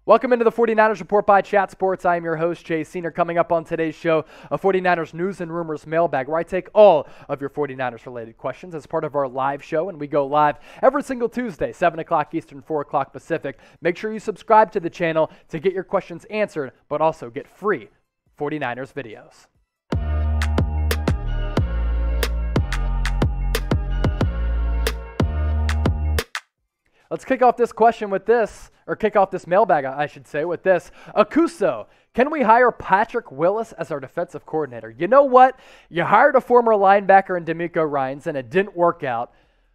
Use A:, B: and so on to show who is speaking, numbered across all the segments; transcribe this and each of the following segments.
A: Welcome into the 49ers Report by Chat Sports. I am your host, Jay Senior. Coming up on today's show, a 49ers news and rumors mailbag, where I take all of your 49ers related questions as part of our live show, and we go live every single Tuesday, 7 o'clock Eastern, 4 o'clock Pacific. Make sure you subscribe to the channel to get your questions answered, but also get free 49ers videos. Let's kick off this question with this, or kick off this mailbag, I should say, with this. Akuso, can we hire Patrick Willis as our defensive coordinator? You know what? You hired a former linebacker in D'Amico Ryans, and it didn't work out.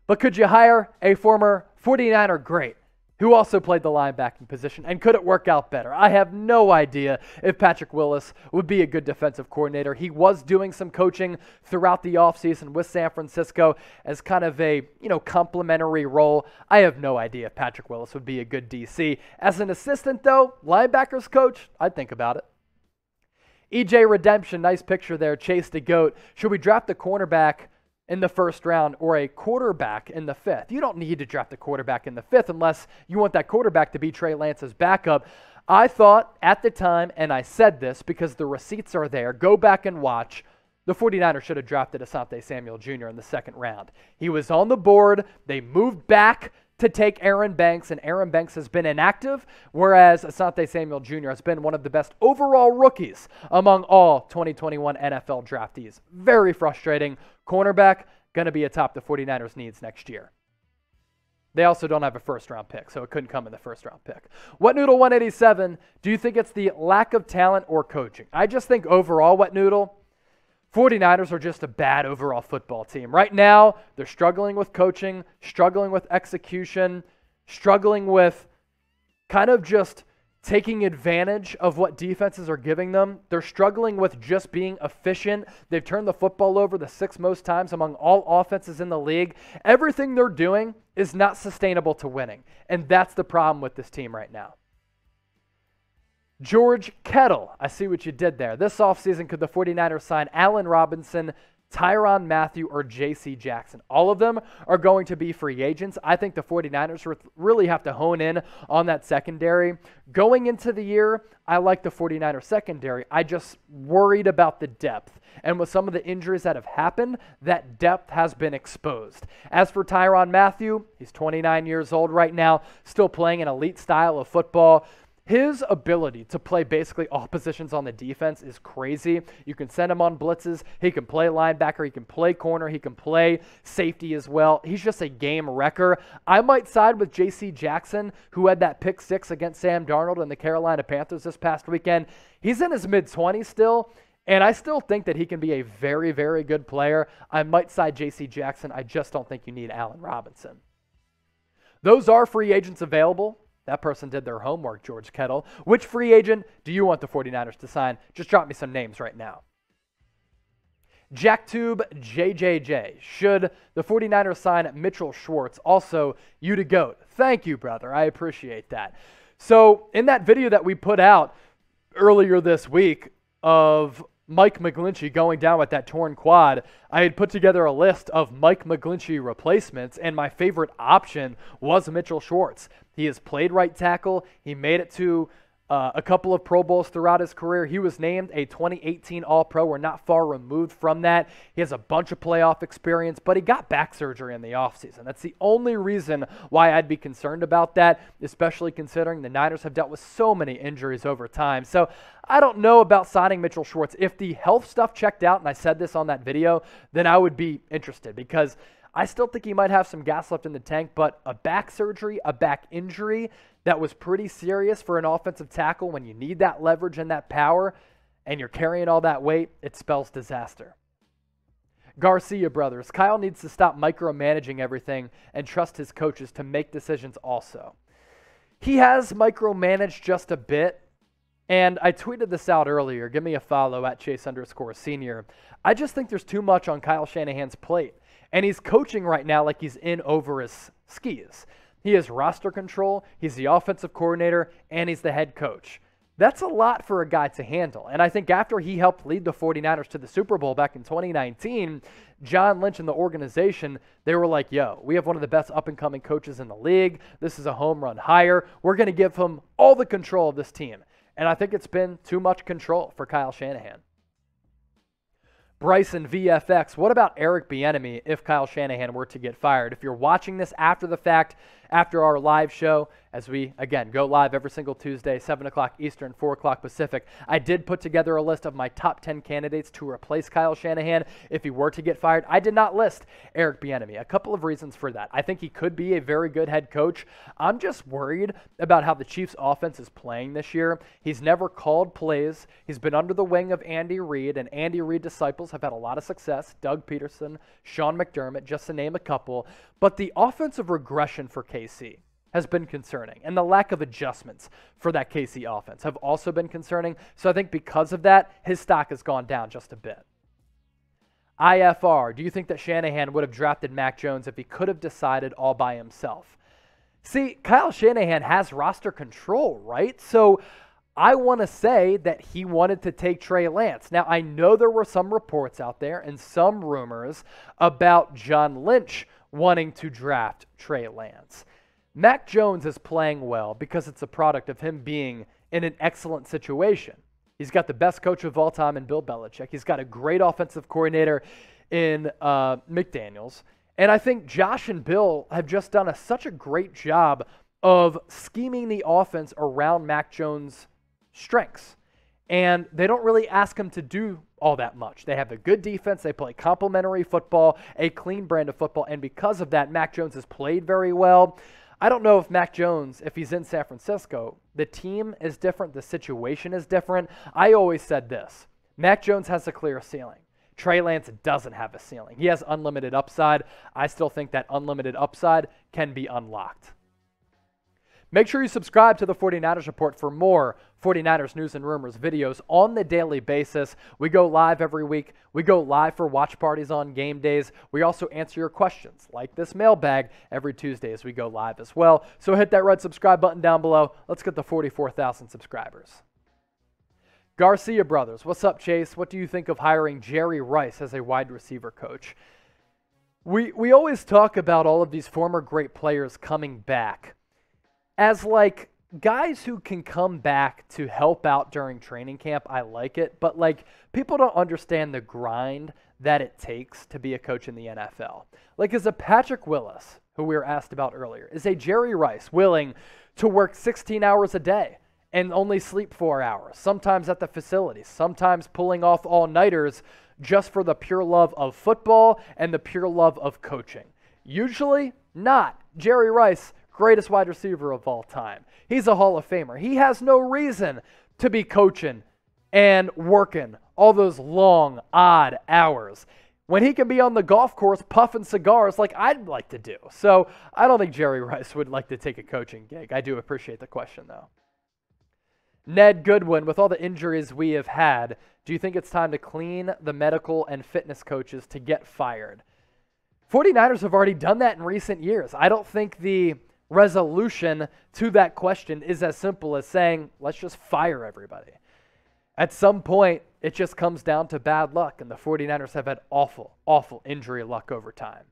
A: But could you hire a former 49er great who also played the linebacking position, and could it work out better? I have no idea if Patrick Willis would be a good defensive coordinator. He was doing some coaching throughout the offseason with San Francisco as kind of a, complimentary role. I have no idea if Patrick Willis would be a good DC. As an assistant, though, linebackers coach, I'd think about it. EJ Redemption, nice picture there, Chase the GOAT. Should we draft the cornerback in the first round or a quarterback in the fifth? You don't need to draft a quarterback in the fifth unless you want that quarterback to be Trey Lance's backup. I thought at the time, and I said this because the receipts are there, go back and watch, the 49ers should have drafted Asante Samuel Jr. in the second round. He was on the board. They moved back to take Aaron Banks, and Aaron Banks has been inactive, whereas Asante Samuel Jr. has been one of the best overall rookies among all 2021 NFL draftees. Very frustrating. Cornerback, going to be atop the 49ers' needs next year. They also don't have a first-round pick, so it couldn't come in the first-round pick. wetnoodle 187, do you think it's the lack of talent or coaching? I just think overall, wetnoodle, 49ers are just a bad overall football team. Right now, they're struggling with coaching, struggling with execution, struggling with kind of just taking advantage of what defenses are giving them. They're struggling with just being efficient. They've turned the football over the 6th most times among all offenses in the league. Everything they're doing is not sustainable to winning, and that's the problem with this team right now. George Kettle, I see what you did there. This offseason, could the 49ers sign Allen Robinson, Tyrann Mathieu, or J.C. Jackson? All of them are going to be free agents. I think the 49ers really have to hone in on that secondary. Going into the year, I like the 49ers secondary. I just worried about the depth. And with some of the injuries that have happened, that depth has been exposed. As for Tyrann Mathieu, he's 29 years old right now, still playing an elite style of football. His ability to play basically all positions on the defense is crazy. You can send him on blitzes. He can play linebacker. He can play corner. He can play safety as well. He's just a game wrecker. I might side with J.C. Jackson, who had that pick 6 against Sam Darnold and the Carolina Panthers this past weekend. He's in his mid-20s still, and I still think that he can be a very, very good player. I might side J.C. Jackson. I just don't think you need Allen Robinson. Those are free agents available. That person did their homework, George Kettle. Which free agent do you want the 49ers to sign? Just drop me some names right now. Jacktube JJJ. Should the 49ers sign Mitchell Schwartz? Also, you to GOAT. Thank you, brother. I appreciate that. So in that video that we put out earlier this week of Mike McGlinchey going down with that torn quad, I had put together a list of Mike McGlinchey replacements, and my favorite option was Mitchell Schwartz. He has played right tackle. He made it to a couple of Pro Bowls throughout his career. He was named a 2018 All-Pro. We're not far removed from that. He has a bunch of playoff experience, but he got back surgery in the offseason. That's the only reason why I'd be concerned about that, especially considering the Niners have dealt with so many injuries over time. So I don't know about signing Mitchell Schwartz. If the health stuff checked out, and I said this on that video, then I would be interested because I still think he might have some gas left in the tank, but a back surgery, a back injury that was pretty serious for an offensive tackle when you need that leverage and that power and you're carrying all that weight, it spells disaster. Garcia Brothers. Kyle needs to stop micromanaging everything and trust his coaches to make decisions also. He has micromanaged just a bit, and I tweeted this out earlier. Give me a follow at Chase_Senior. I just think there's too much on Kyle Shanahan's plate. And he's coaching right now like he's in over his skis. He has roster control, he's the offensive coordinator, and he's the head coach. That's a lot for a guy to handle. And I think after he helped lead the 49ers to the Super Bowl back in 2019, John Lynch and the organization, they were like, yo, we have one of the best up-and-coming coaches in the league. This is a home run hire. We're going to give him all the control of this team. And I think it's been too much control for Kyle Shanahan. Bryson VFX, what about Eric Bieniemy if Kyle Shanahan were to get fired? If you're watching this after the fact, after our live show, as we, again, go live every single Tuesday, 7 o'clock Eastern, 4 o'clock Pacific, I did put together a list of my top 10 candidates to replace Kyle Shanahan if he were to get fired. I did not list Eric Bieniemy. A couple of reasons for that. I think he could be a very good head coach. I'm just worried about how the Chiefs' offense is playing this year. He's never called plays. He's been under the wing of Andy Reid, and Andy Reid disciples have had a lot of success. Doug Peterson, Sean McDermott, just to name a couple. But the offensive regression for KC has been concerning, and the lack of adjustments for that KC offense have also been concerning. So I think because of that, his stock has gone down just a bit. IFR, do you think that Shanahan would have drafted Mac Jones if he could have decided all by himself? See, Kyle Shanahan has roster control, right? So I want to say that he wanted to take Trey Lance. Now, I know there were some reports out there and some rumors about John Lynch wanting to draft Trey Lance. Mac Jones is playing well because it's a product of him being in an excellent situation. He's got the best coach of all time in Bill Belichick. He's got a great offensive coordinator in McDaniels. And I think Josh and Bill have just done such a great job of scheming the offense around Mac Jones' strengths. And they don't really ask him to do all that much. They have a good defense. They play complementary football, a clean brand of football. And because of that, Mac Jones has played very well. I don't know if Mac Jones, if he's in San Francisco, the team is different, the situation is different. I always said this, Mac Jones has a clear ceiling. Trey Lance doesn't have a ceiling. He has unlimited upside. I still think that unlimited upside can be unlocked. Make sure you subscribe to the 49ers Report for more 49ers news and rumors videos on the daily basis. We go live every week. We go live for watch parties on game days. We also answer your questions, like this mailbag, every Tuesday as we go live as well. So hit that red subscribe button down below. Let's get to 44,000 subscribers. Garcia Brothers, what's up, Chase? What do you think of hiring Jerry Rice as a wide receiver coach? We always talk about all of these former great players coming back as like guys who can come back to help out during training camp. I like it, but like people don't understand the grind that it takes to be a coach in the NFL. Like is a Patrick Willis, who we were asked about earlier, is a Jerry Rice willing to work 16 hours a day and only sleep 4 hours, sometimes at the facility, sometimes pulling off all-nighters just for the pure love of football and the pure love of coaching? Usually not. Jerry Rice, greatest wide receiver of all time. He's a Hall of Famer. He has no reason to be coaching and working all those long, odd hours when he can be on the golf course puffing cigars like I'd like to do. So I don't think Jerry Rice would like to take a coaching gig. I do appreciate the question, though. Ned Goodwin, with all the injuries we have had, do you think it's time to clean the medical and fitness coaches to get fired? 49ers have already done that in recent years. I don't think the resolution to that question is as simple as saying, let's just fire everybody. At some point, it just comes down to bad luck, and the 49ers have had awful, awful injury luck over time.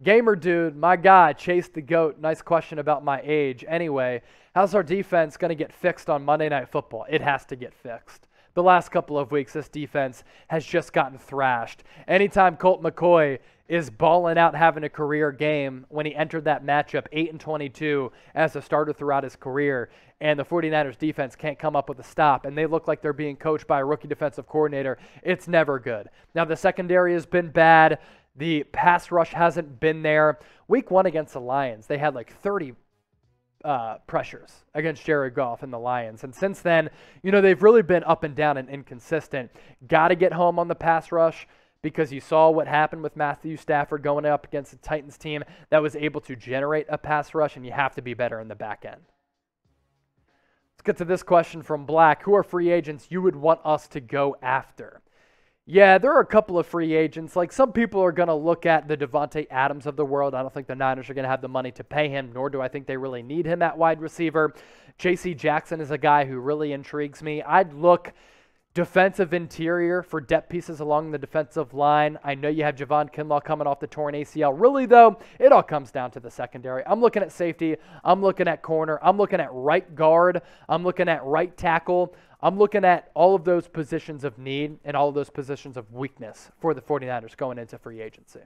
A: GamerDude, my guy, Chase the GOAT, nice question about my age. Anyway, how's our defense going to get fixed on Monday Night Football? It has to get fixed. The last couple of weeks, this defense has just gotten thrashed. Anytime Colt McCoy is balling out having a career game, when he entered that matchup 8-22 as a starter throughout his career, and the 49ers defense can't come up with a stop, and they look like they're being coached by a rookie defensive coordinator, it's never good. Now, the secondary has been bad. The pass rush hasn't been there. Week 1 against the Lions, they had like 30 pressures against Jared Goff and the Lions. And since then, they've really been up and down and inconsistent. Got to get home on the pass rush because you saw what happened with Matthew Stafford going up against the Titans team that was able to generate a pass rush, and you have to be better in the back end. Let's get to this question from Black. Who are free agents you would want us to go after? Yeah, there are a couple of free agents. Like, some people are going to look at the Devontae Adams of the world. I don't think the Niners are going to have the money to pay him, nor do I think they really need him at wide receiver. J.C. Jackson is a guy who really intrigues me. I'd look defensive interior for depth pieces along the defensive line. I know you have Javon Kinlaw coming off the torn ACL. Really, though, it all comes down to the secondary. I'm looking at safety. I'm looking at corner. I'm looking at right guard. I'm looking at right tackle. I'm looking at all of those positions of need and all of those positions of weakness for the 49ers going into free agency.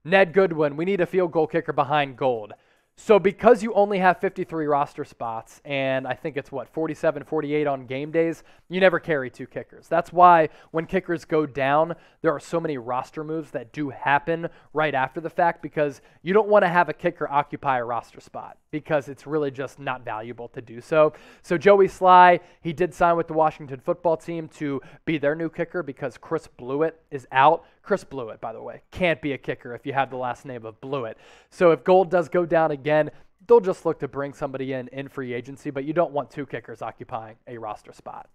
A: Ned Goodwin, we need a field goal kicker behind Gold. So because you only have 53 roster spots, and I think it's 47, 48 on game days, you never carry 2 kickers. That's why when kickers go down, there are so many roster moves that do happen right after the fact, because you don't want to have a kicker occupy a roster spot because it's really just not valuable to do so. So Joey Sly, he did sign with the Washington football team to be their new kicker because Chris Blewett is out. Chris Blewett, by the way, can't be a kicker if you have the last name of Blewett. So if Gold does go down again, they'll just look to bring somebody in free agency, but you don't want 2 kickers occupying a roster spot.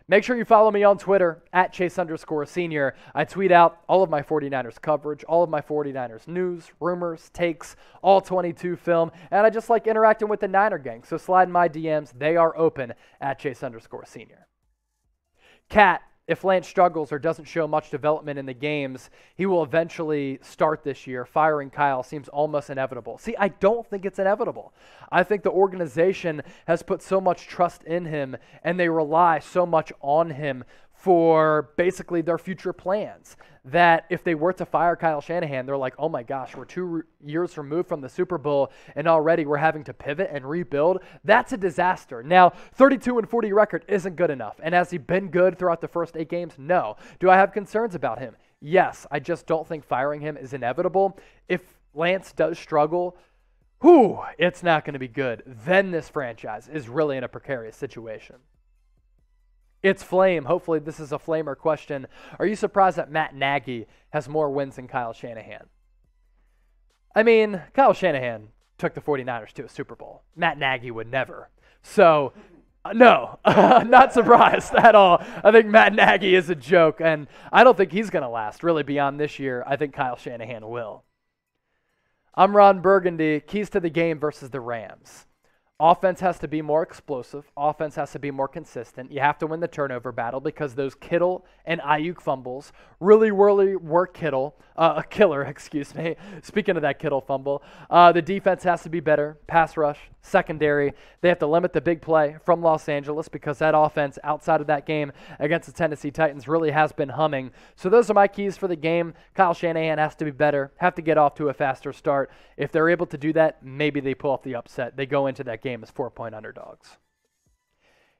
A: Make sure you follow me on Twitter at Chase_Senior. I tweet out all of my 49ers coverage, all of my 49ers news, rumors, takes, all 22 film, and I just like interacting with the Niner gang. So slide in my DMs. They are open at Chase_Senior. Cat, if Lance struggles or doesn't show much development in the games, he will eventually start this year. Firing Kyle seems almost inevitable. See, I don't think it's inevitable. I think the organization has put so much trust in him, and they rely so much on him for basically their future plans, that if they were to fire Kyle Shanahan, they're like, oh my gosh, we're 2 years removed from the Super Bowl, and already we're having to pivot and rebuild. That's a disaster. Now, 32-40 record isn't good enough. And has he been good throughout the first 8 games? No. Do I have concerns about him? Yes. I just don't think firing him is inevitable. If Lance does struggle, it's not going to be good. Then this franchise is really in a precarious situation. It's Flame. Hopefully this is a Flamer question. Are you surprised that Matt Nagy has more wins than Kyle Shanahan? I mean, Kyle Shanahan took the 49ers to a Super Bowl. Matt Nagy would never. So, no, not surprised at all. I think Matt Nagy is a joke, and I don't think he's going to last really beyond this year. I think Kyle Shanahan will. I'm Ron Burgundy. Keys to the game versus the Rams. Offense has to be more explosive. Offense has to be more consistent. You have to win the turnover battle because those Kittle and Ayuk fumbles really were a killer, excuse me. Speaking of that Kittle fumble, the defense has to be better. Pass rush, secondary. They have to limit the big play from Los Angeles because that offense outside of that game against the Tennessee Titans really has been humming. So those are my keys for the game. Kyle Shanahan has to be better, have to get off to a faster start. If they're able to do that, maybe they pull off the upset. They go into that game as 4-point underdogs.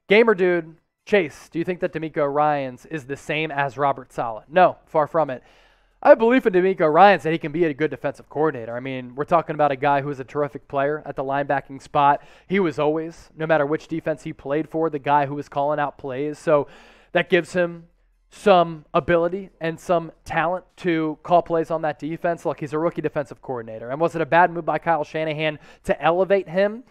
A: GamerDude, Chase, do you think that DeMeco Ryans is the same as Robert Saleh? No, far from it. I have belief in DeMeco Ryans that he can be a good defensive coordinator. I mean, we're talking about a guy who is a terrific player at the linebacking spot. He was always, no matter which defense he played for, the guy who was calling out plays. So that gives him some ability and some talent to call plays on that defense. Look, he's a rookie defensive coordinator. And was it a bad move by Kyle Shanahan to elevate him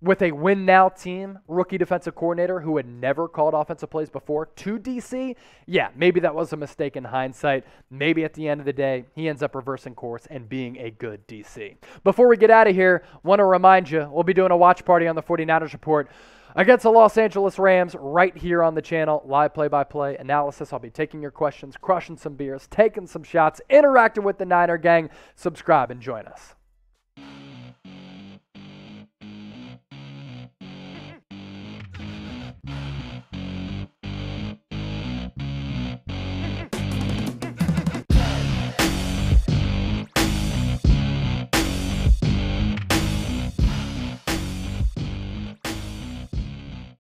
A: with a win-now team, rookie defensive coordinator who had never called offensive plays before, to DC? Yeah, maybe that was a mistake in hindsight. Maybe at the end of the day, he ends up reversing course and being a good DC. Before we get out of here, want to remind you, we'll be doing a watch party on the 49ers Report against the Los Angeles Rams right here on the channel. Live play-by-play analysis. I'll be taking your questions, crushing some beers, taking some shots, interacting with the Niner gang. Subscribe and join us.